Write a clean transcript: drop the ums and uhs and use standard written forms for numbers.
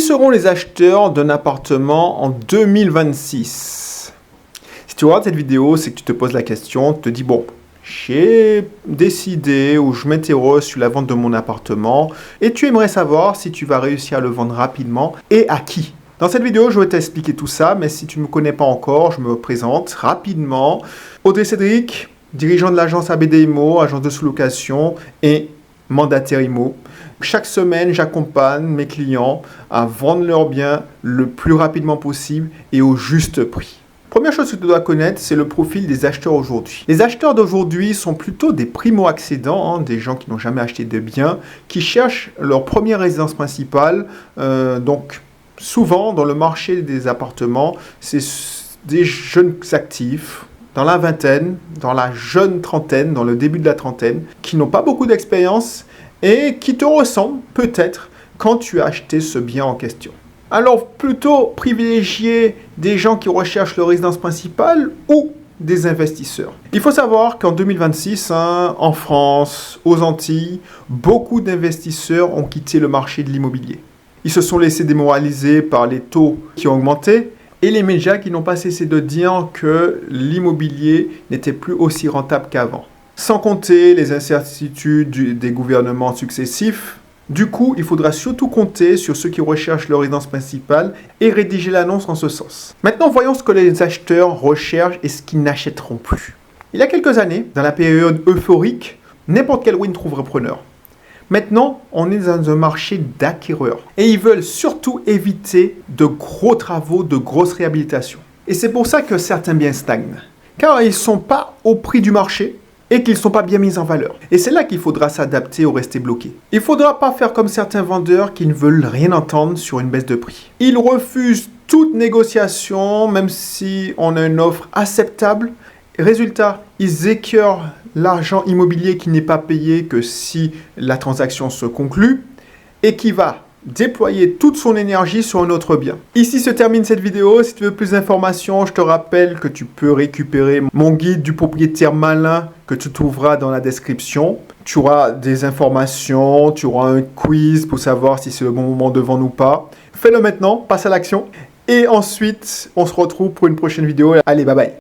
Qui seront les acheteurs d'un appartement en 2026? Si tu regardes cette vidéo, c'est que tu te poses la question, tu te dis, bon, j'ai décidé ou je m'interroge sur la vente de mon appartement et tu aimerais savoir si tu vas réussir à le vendre rapidement et à qui. Dans cette vidéo, je vais t'expliquer tout ça, mais si tu ne me connais pas encore, je me présente rapidement. Audrey Cédric, dirigeant de l'agence ABD Immo, agence de sous-location et mandataire Immo. Chaque semaine, j'accompagne mes clients à vendre leurs biens le plus rapidement possible et au juste prix. Première chose que tu dois connaître, c'est le profil des acheteurs aujourd'hui. Les acheteurs d'aujourd'hui sont plutôt des primo-accédants, des gens qui n'ont jamais acheté de biens, qui cherchent leur première résidence principale. Donc, souvent, dans le marché des appartements, c'est des jeunes actifs, dans la vingtaine, dans la jeune trentaine, dans le début de la trentaine, qui n'ont pas beaucoup d'expérience et qui te ressemblent peut-être quand tu as acheté ce bien en question. Alors, plutôt privilégier des gens qui recherchent leur résidence principale ou des investisseurs. Il faut savoir qu'en 2026, en France, aux Antilles, beaucoup d'investisseurs ont quitté le marché de l'immobilier. Ils se sont laissés démoraliser par les taux qui ont augmenté et les médias qui n'ont pas cessé de dire que l'immobilier n'était plus aussi rentable qu'avant. Sans compter les incertitudes des gouvernements successifs. Du coup, il faudra surtout compter sur ceux qui recherchent leur résidence principale et rédiger l'annonce en ce sens. Maintenant, voyons ce que les acheteurs recherchent et ce qu'ils n'achèteront plus. Il y a quelques années, dans la période euphorique, n'importe quel win trouve repreneur. Maintenant, on est dans un marché d'acquéreurs et ils veulent surtout éviter de gros travaux, de grosses réhabilitations. Et c'est pour ça que certains biens stagnent, car ils ne sont pas au prix du marché et qu'ils ne sont pas bien mis en valeur. Et c'est là qu'il faudra s'adapter ou rester bloqué. Il ne faudra pas faire comme certains vendeurs qui ne veulent rien entendre sur une baisse de prix. Ils refusent toute négociation, même si on a une offre acceptable. Résultat, ils écœurent l'argent immobilier qui n'est pas payé que si la transaction se conclut et qui va déployer toute son énergie sur un autre bien. Ici se termine cette vidéo. Si tu veux plus d'informations, je te rappelle que tu peux récupérer mon guide du propriétaire malin que tu trouveras dans la description. Tu auras des informations, tu auras un quiz pour savoir si c'est le bon moment de vendre ou pas. Fais-le maintenant, passe à l'action. Et ensuite, on se retrouve pour une prochaine vidéo. Allez, bye bye.